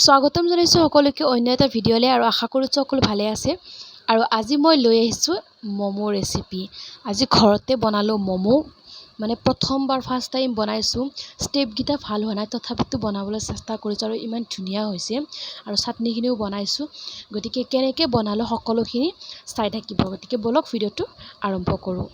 স্বাগতম জনাইছো সকলোকে অন্য এটা ভিডিঅ'লে আৰু আশা কৰিছো সকলো ভালে আছে আৰু আজি মই লৈ আহিছো মোমো ৰেচিপি। আজি ঘৰতে বনালো মোমো, মানে প্ৰথমবাৰ ফাৰ্ষ্ট টাইম বনাইছো। ষ্টেপ গিটা ভাল হোৱা নাই, তথাপিতো বনাবলৈ চেষ্টা কৰিছো আৰু ইমান ধুনীয়া হৈছে। আৰু চাটনিখিনিও বনাইছো, গতিকে কেনেকৈ বনালো সকলোখিনি চাই থাকিব। গতিকে বলক ভিডিঅ'টো আৰম্ভ কৰোঁ।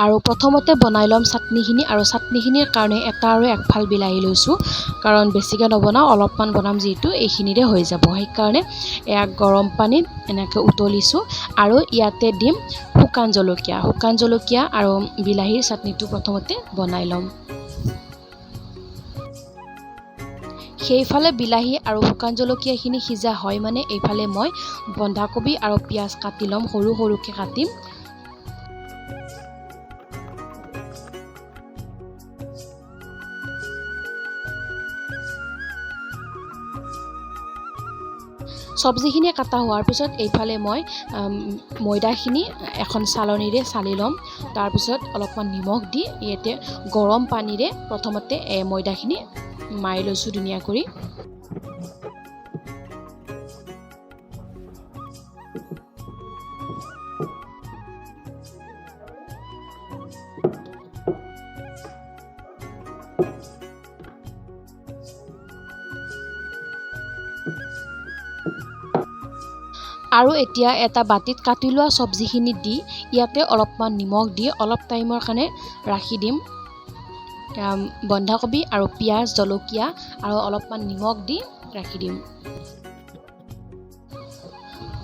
আৰু প্ৰথমতে বনাই ল'ম চাটনিখিনি, আৰু চাটনিখিনিৰ কাৰণে এটা আৰু একফাল বিলাহী লৈছোঁ, কাৰণ বেছিকৈ নবনাওঁ, অলপমান বনাম যিহেতু এইখিনিৰে হৈ যাব। সেইকাৰণে এয়া গৰম পানীত এনেকৈ উতলিছোঁ আৰু ইয়াতে দিম শুকান জলকীয়া আৰু বিলাহীৰ চাটনিটো প্ৰথমতে বনাই ল'ম। সেইফালে বিলাহী আৰু শুকান জলকীয়াখিনি সিজা হয় মানে এইফালে মই বন্ধাকবি আৰু পিঁয়াজ কাটি ল'ম, সৰু সৰুকৈ কাটিম। চব্জিখিনি কাটা হোৱাৰ পিছত এইফালে মই ময়দাখিনি এখন চালনীৰে চালি ল'ম। তাৰপিছত অলপমান নিমখ দি ইয়াতে গৰম পানীৰে প্ৰথমতে ময়দাখিনি মাৰি লৈছোঁ ধুনীয়া কৰি। আৰু এতিয়া এটা বাটিত কাটি লোৱা চব্জিখিনি দি ইয়াতে অলপমান নিমখ দি অলপ টাইমৰ কাৰণে ৰাখি দিম। বন্ধাকবি আৰু পিঁয়াজ জলকীয়া আৰু অলপমান নিমখ দি ৰাখি দিম।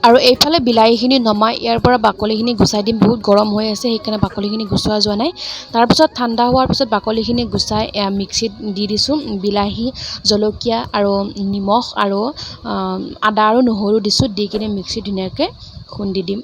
আৰু এইফালে বিলাহীখিনি নমাই ইয়াৰ পৰা বাকলিখিনি গুচাই দিম। বহুত গৰম হৈ আছে, সেইকাৰণে বাকলিখিনি গুচোৱা যোৱা নাই। তাৰপিছত ঠাণ্ডা হোৱাৰ পিছত বাকলিখিনি গুচাই মিক্সিত দি দিছোঁ। বিলাহী জলকীয়া আৰু নিমখ আৰু আদা আৰু নহৰু দিছোঁ, দি কিনে মিক্সিত ধুনীয়াকৈ খুন্দি দিম।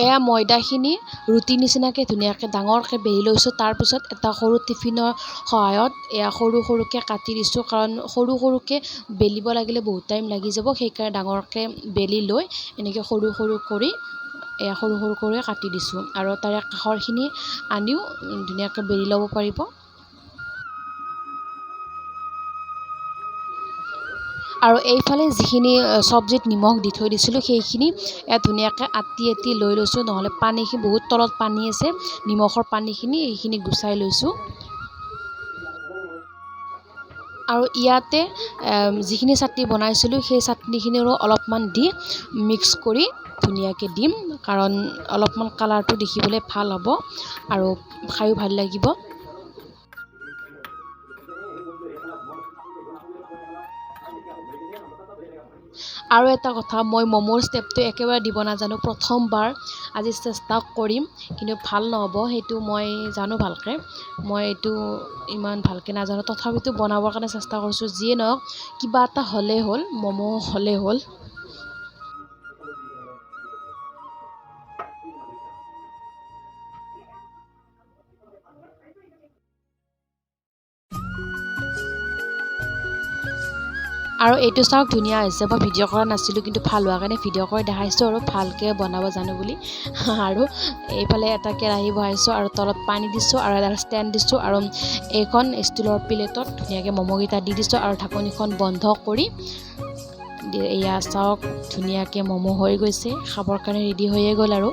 এয়া ময়দাখিনি ৰুটি নিচিনাকৈ ধুনীয়াকৈ ডাঙৰকৈ বেলি লৈছোঁ। তাৰপিছত এটা সৰু টিফিনৰ সহায়ত এয়া সৰু সৰুকৈ কাটি দিছোঁ, কাৰণ সৰু সৰুকৈ বেলিব লাগিলে বহুত টাইম লাগি যাব। সেইকাৰণে ডাঙৰকৈ বেলি লৈ এনেকৈ সৰু সৰু কৰি কাটি দিছোঁ। আৰু তাৰে কাষৰখিনি আনিও ধুনীয়াকৈ বেলি ল'ব পাৰিব। আৰু এইফালে যিখিনি চব্জিত নিমখ দি থৈ দিছিলোঁ সেইখিনি ধুনীয়াকৈ আঁতি লৈ লৈছোঁ, নহ'লে পানীখিনি বহুত তলত পানী আছে, নিমখৰ পানীখিনি এইখিনি গুচাই লৈছোঁ। আৰু ইয়াতে যিখিনি চাটনি বনাইছিলোঁ সেই চাটনিখিনিৰো অলপমান দি মিক্স কৰি ধুনীয়াকৈ দিম, কাৰণ অলপমান কালাৰটো দেখিবলৈ ভাল হ'ব আৰু খায়ো ভাল লাগিব। আৰু এটা কথা, মই ম'ম'ৰ ষ্টেপটো একেবাৰে দিব নাজানো, প্ৰথমবাৰ আজি চেষ্টা কৰিম, কিন্তু ভাল নহ'ব সেইটো মই জানো ভালকৈ। মই এইটো ইমান ভালকৈ নাজানো, তথাপিতো বনাবৰ কাৰণে চেষ্টা কৰিছোঁ। যিয়ে নহওক কিবা এটা হ'লেই হ'ল, ম'ম' হ'লেই হ'ল। আৰু এইটো চাওক ধুনীয়া হৈছে। মই ভিডিঅ' কৰা নাছিলোঁ, কিন্তু ভাল হোৱাৰ কাৰণে ভিডিঅ' কৰি দেখাইছোঁ আৰু ভালকৈ বনাব জানো বুলি। আৰু এইফালে এটা কেৰাহী বহাইছোঁ আৰু তলত পানী দিছোঁ আৰু এটা ষ্টেণ্ড দিছোঁ, আৰু এইখন ষ্টীলৰ প্লেটত ধুনীয়াকৈ ম'ম'কেইটা দি দিছোঁ আৰু ঢাকনিখন বন্ধ কৰি এয়া চাওক ধুনীয়াকৈ ম'ম' হৈ গৈছে, খাবৰ কাৰণে ৰেডি হৈয়ে গ'ল। আৰু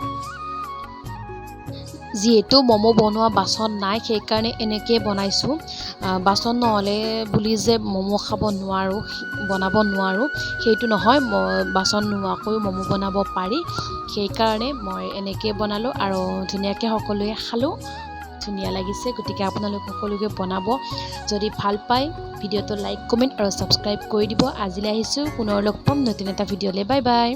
যিহেতু ম'ম' বনোৱা বাচন নাই, সেইকাৰণে এনেকৈ বনাইছোঁ। বাচন নহ'লে বুলি যে ম'ম' বনাব নোৱাৰোঁ সেইটো নহয়, বাচন নোহোৱাকৈও ম'ম' বনাব পাৰি। সেইকাৰণে মই এনেকৈ বনালোঁ আৰু ধুনীয়াকৈ সকলোৱে খালোঁ। ধুনীয়া লাগিছে গতিকে আপোনালোক সকলোকে বনাব যদি ভাল পায় ভিডিঅ'টো লাইক কমেণ্ট আৰু ছাবস্ক্ৰাইব কৰি দিব আজিলৈ আহিছোঁ পুনৰ লগ পাম নতুন এটা ভিডিঅ'লৈ বাই বাই